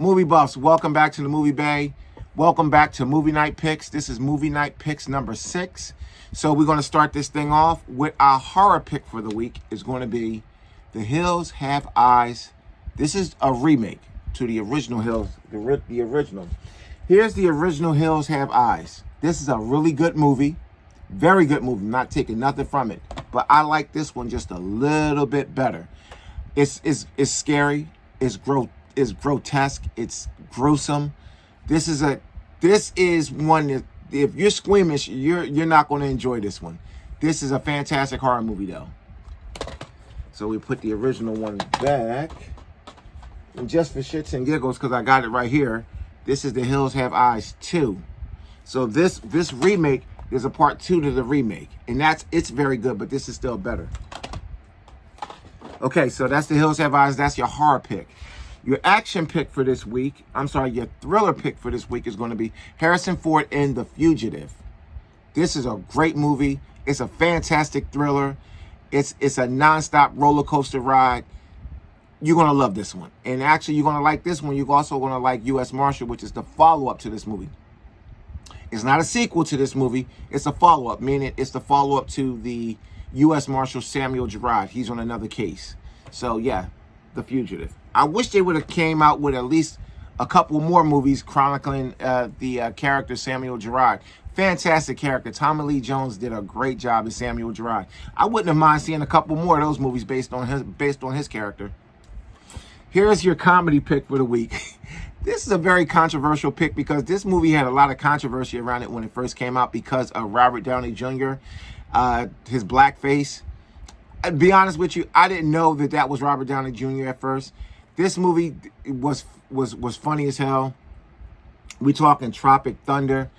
Movie buffs, welcome back to the Movie Bay. Welcome back to Movie Night Picks. This is Movie Night Picks number 6. So we're going to start this thing off with our horror pick for the week. Is going to be The Hills Have Eyes. This is a remake to the original Hills, the original. Here's the original Hills Have Eyes. This is a really good movie. Very good movie. I'm not taking nothing from it. But I like this one just a little bit better. It's scary. It's grotesque. It's gruesome. This is one that if you're squeamish, you're not going to enjoy this one. This is a fantastic horror movie though. So we put the original one back. And just for shits and giggles, because I got it right here, this is The Hills Have Eyes 2. So this remake is a part 2 to the remake. And it's very good, but this is still better. Okay, so that's The Hills Have Eyes. That's your horror pick. Your action pick for this week, your thriller pick for this week is going to be Harrison Ford in The Fugitive. This is a great movie. It's a fantastic thriller. It's a nonstop roller coaster ride. You're going to love this one. And actually, you're going to like this one. You're also going to like U.S. Marshal, which is the follow-up to this movie. It's not a sequel to this movie. It's a follow-up, meaning it's the follow-up to the U.S. Marshal Samuel Gerard. He's on another case. So, yeah, The Fugitive. I wish they would have came out with at least a couple more movies chronicling the character Samuel Gerard. Fantastic character. Tommy Lee Jones did a great job as Samuel Gerard. I wouldn't have mind seeing a couple more of those movies based on his character. Here's your comedy pick for the week. This is a very controversial pick because this movie had a lot of controversy around it when it first came out because of Robert Downey Jr., his blackface. To be honest with you, I didn't know that was Robert Downey Jr. at first. This movie was funny as hell. We talking Tropic Thunder.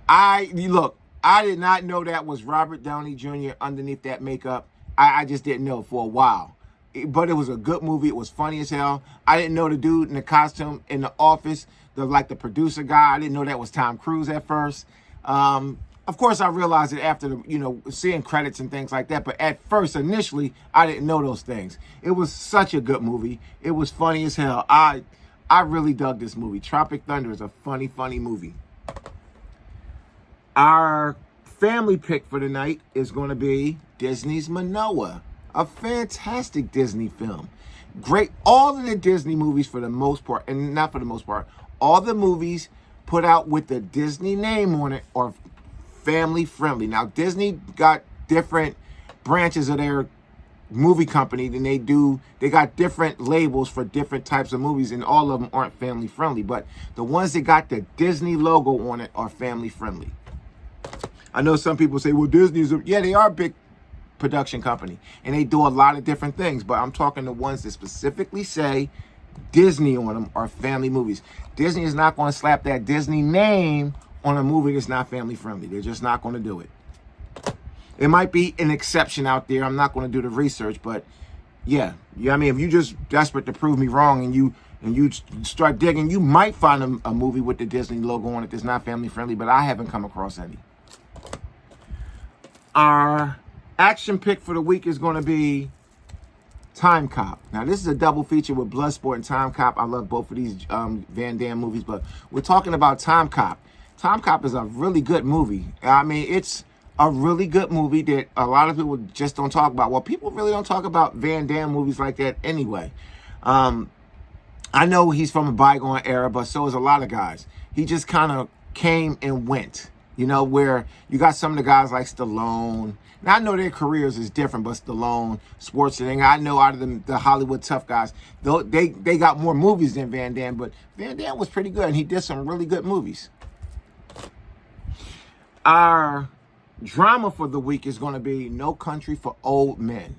I did not know that was Robert Downey Jr. underneath that makeup. I just didn't know for a while. But it was a good movie. It was funny as hell. I didn't know the dude in the costume in the office, the producer guy. I didn't know that was Tom Cruise at first. Of course, I realized it after seeing credits and things like that. But at first, initially, I didn't know those things. It was such a good movie. It was funny as hell. I really dug this movie. Tropic Thunder is a funny, funny movie. Our family pick for the night is going to be Disney's Manoa. A fantastic Disney film. Great. All of the Disney movies for the most part, and not for the most part, all the movies put out with the Disney name on it are family friendly. Now, Disney got different branches of their movie company than they got different labels for different types of movies, and all of them aren't family friendly. But the ones that got the Disney logo on it are family friendly. I know some people say, well, they are a big production company and they do a lot of different things, but I'm talking the ones that specifically say Disney on them are family movies. Disney is not going to slap that Disney name on a movie that's not family friendly. They're just not going to do it. It might be an exception out there. I'm not going to do the research, but yeah, I mean, if you're just desperate to prove me wrong and you start digging, you might find a movie with the Disney logo on it that's not family friendly, but I haven't come across any. Our action pick for the week is going to be Time Cop. Now, this is a double feature with Bloodsport and Time Cop. I love both of these Van Damme movies, but we're talking about Time Cop. Time Cop is a really good movie. I mean, it's a really good movie that a lot of people just don't talk about. Well, people really don't talk about Van Damme movies like that anyway. I know he's from a bygone era, but so is a lot of guys. He just kind of came and went. Where you got some of the guys like Stallone. Now, I know their careers is different, but Stallone, Schwarzenegger, I know out of the Hollywood tough guys, they got more movies than Van Damme, but Van Damme was pretty good, and he did some really good movies. Our drama for the week is going to be No Country for Old Men.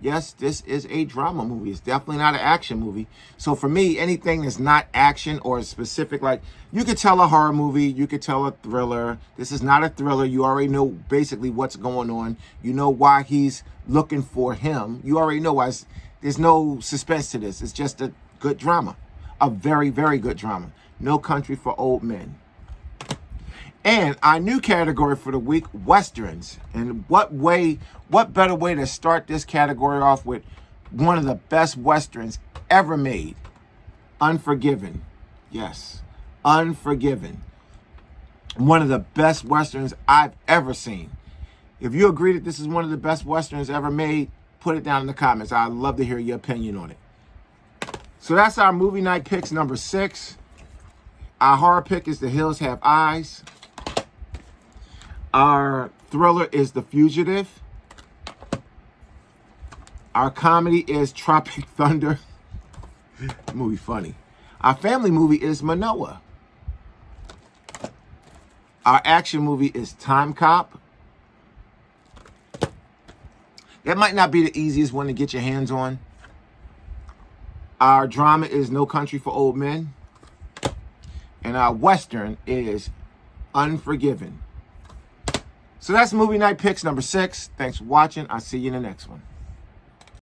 Yes, this is a drama movie. It's definitely not an action movie. So for me, anything that's not action or specific, like you could tell a horror movie, you could tell a thriller. This is not a thriller. You already know basically what's going on. You know why he's looking for him. You already know why. There's no suspense to this. It's just a good drama. A very, very good drama. No Country for Old Men. And our new category for the week, Westerns. And what better way to start this category off with one of the best Westerns ever made, Unforgiven. Yes. Unforgiven. One of the best Westerns I've ever seen. If you agree that this is one of the best Westerns ever made, put it down in the comments. I'd love to hear your opinion on it. So that's our movie night picks number 6. Our horror pick is The Hills Have Eyes. Our thriller is The Fugitive. Our comedy is Tropic Thunder. Movie funny. Our family movie is Manoa. Our action movie is Time Cop. That might not be the easiest one to get your hands on. Our drama is No Country for Old Men. And our Western is Unforgiven. So that's movie night picks number 6. Thanks for watching. I'll see you in the next one.